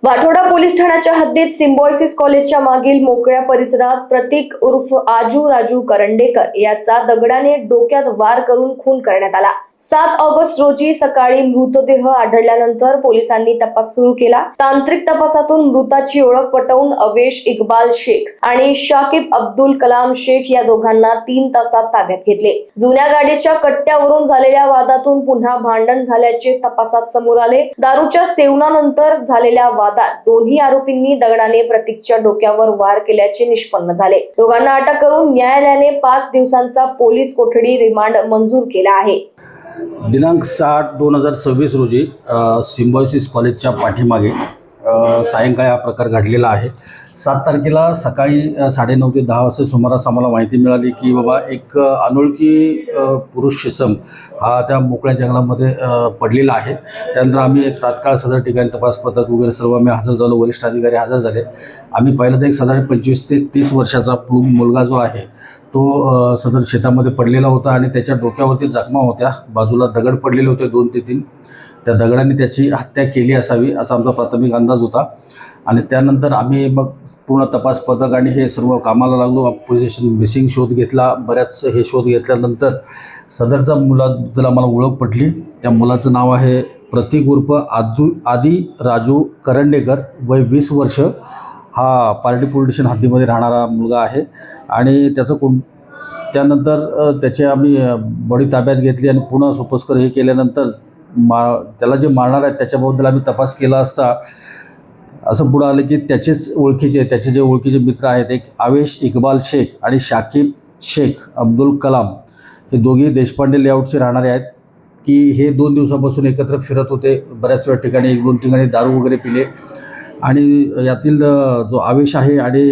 Wathoda police ठाण्याच्या हद्दीत symbiosis कॉलेजच्या मागील मोकळ्या परिसरात प्रतीक उर्फ आजू राजू करंडेकर याचा दगडाने डोक्यात वार करून खून करण्यात आला। 7 ऑगस्ट रोजी सकाळी मृतदेह आढळल्यानंतर पोलिसांनी तपास सुरू केला। तांत्रिक तपासातून मृताची ओळख पटवून अवेश इक्बाल शेख आणि शाकिब अब्दुल कलाम शेख या दोघांना 3 तासात ताब्यात घेतले। जुन्या गाडीच्या कट्ट्यावरून झालेल्या वादातून पुन्हा भांडण झाल्याचे तपासात समोर आले। दारूच्या सेवनानंतर झालेल्या वादात दोन्ही आरोपींनी दगडाने प्रतीकच्या डोक्यावर वार केल्याचे निष्पन्न झाले। दोघांना अटक करून न्यायालयाने 5 दिवसांचा पोलीस कोठडी रिमांड मंजूर केला आहे। दिनांक 7/2026 रोजी सिम्बायोसिस कॉलेजच्या पाठीमागे सायंकाळी हा प्रकार घडलेला आहे। 7 तारखेला सकाळी 9:30 ते 10 वाजता सुमारास आम्हाला माहिती मिळाली की बाबा एक अनोळखी पुरुष इसम हा त्या मोकळ्या जंगलामध्ये पडलेला आहे। त्यानंतर आम्ही तात्काळ सदर ठिकाणी तपास पथक वगैरे सर्व आम्ही हजर झालो, वरिष्ठ अधिकारी हजर झाले। आम्ही पाहिलं तर एक साधारण 25 ते 30 वर्षाचा मुलगा जो आहे तो सदर शेतामध्ये पडलेला होता आणि त्याच्या डोक्यावरती जखमा होत्या, बाजूला दगड पडलेले होते 2 ते 3। त्या दगडांनी त्याची हत्या केली असावी असा आमचा प्राथमिक अंदाज होता। आणि त्यानंतर आम्ही मग पूर्ण तपास पथक आणि हे सर्व कामाला लागलो। पोलीस स्टेशन मिसिंग शोध घेतला, बऱ्याच हे शोध घेतल्यानंतर सदरचा मुलाबद्दल आम्हाला ओळख पटली। त्या मुलाचं नाव आहे प्रतीक उर्फ आदी राजू करंडेकर, वय 20 वर्ष। हा पार्टी पोलीस स्टेशन हद्दीमध्ये राहणारा मुलगा आहे आणि त्यानंतर त्याचे आम्ही बॉडी ताब्यात घेतली आणि पुन्हा सोपस्कर हे केल्यानंतर त्याला जे मारणार आहे त्याच्याबद्दल आम्ही तपास केला असता असं पुढं आलं की त्याचे जे ओळखीचे मित्र आहेत, एक अवेश इक्बाल शेख आणि शाकिब शेख अब्दुल कलाम, हे दोघे देशपांडे लेआउटचे राहणारे आहेत की हे 2 दिवसापासून एकत्र फिरत होते। बऱ्याच वेळा ठिकाणी 1-2 ठिकाणी दारू वगैरे पिले आणि यातील जो आवेश आहे आणि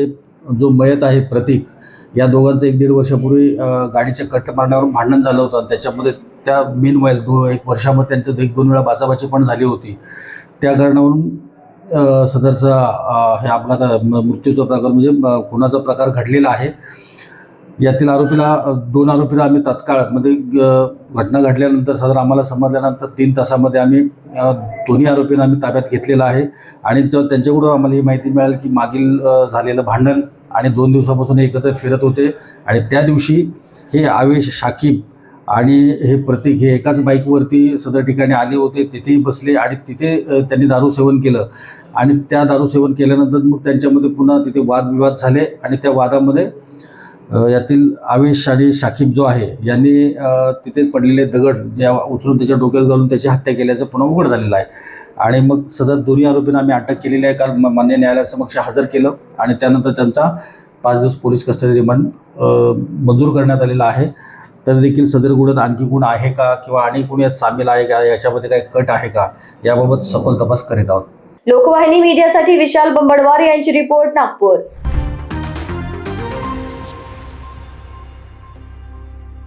जो मयत आहे प्रतीक, या दोघांचं 1-1.5 वर्षापूर्वी गाडीच्या कट मारण्यावरून भांडण झालं होतं। त्याच्यामध्ये त्या मीनवाईल 1 वर्षामध्ये त्यांचं 1-2 वेळा बाचाबाची पण झाली होती। त्या कारणावरून सदरचा हे अपघात मृत्यूचा प्रकार म्हणजे खुनाचा प्रकार घडलेला आहे। यातील 2 आरोपीला आम्ही तात्काळ घटना घडल्यानंतर सदर आम्हाला समजल्यानंतर 3 तासामध्ये आम्ही दोन्ही आरोपींना आम्ही ताब्यात घेतलेला आहे। आणि त्यांच्याकडून आम्हाला ही माहिती मिळाली की मागील झालेलं भांडण आणि 2 दिवसापासून एकत्र फिरत होते आणि त्या दिवशी हे आवेश, शाकिब आणि हे प्रतीक हे एकाच बाईकवरती सदर ठिकाणी आले होते। तिथेही बसले आणि तिथे त्यांनी दारू सेवन केलं आणि त्या दारू सेवन केल्यानंतर मग त्यांच्यामध्ये पुन्हा तिथे वादविवाद झाले आणि त्या वादामध्ये यातील आवेश आणि शाकिब जो आहे यांनी तिथे पडलेले दगड जे उचलून त्याच्या डोक्यात घालून त्याची हत्या केल्याचं पुन्हा उघड झालेलं आहे। आणि मग सदर दोन्ही आरोपींना आम्ही अटक केलेली आहे, काल मान्य न्यायालयासमक्ष हजर केलं आणि त्यानंतर त्यांचा 5 दिवस पोलीस कस्टडी रिमांड मंजूर करण्यात आलेला आहे। तर देखील सदर गुन्ह्यात आणखी कोण आहे का किंवा आणि कोणी यात सामील आहे का, याच्यामध्ये काही कट आहे का, याबाबत सखोल तपास करीत आहोत। लोकवाहिनी मीडियासाठी विशाल बंबडवार यांची रिपोर्ट, नागपूर।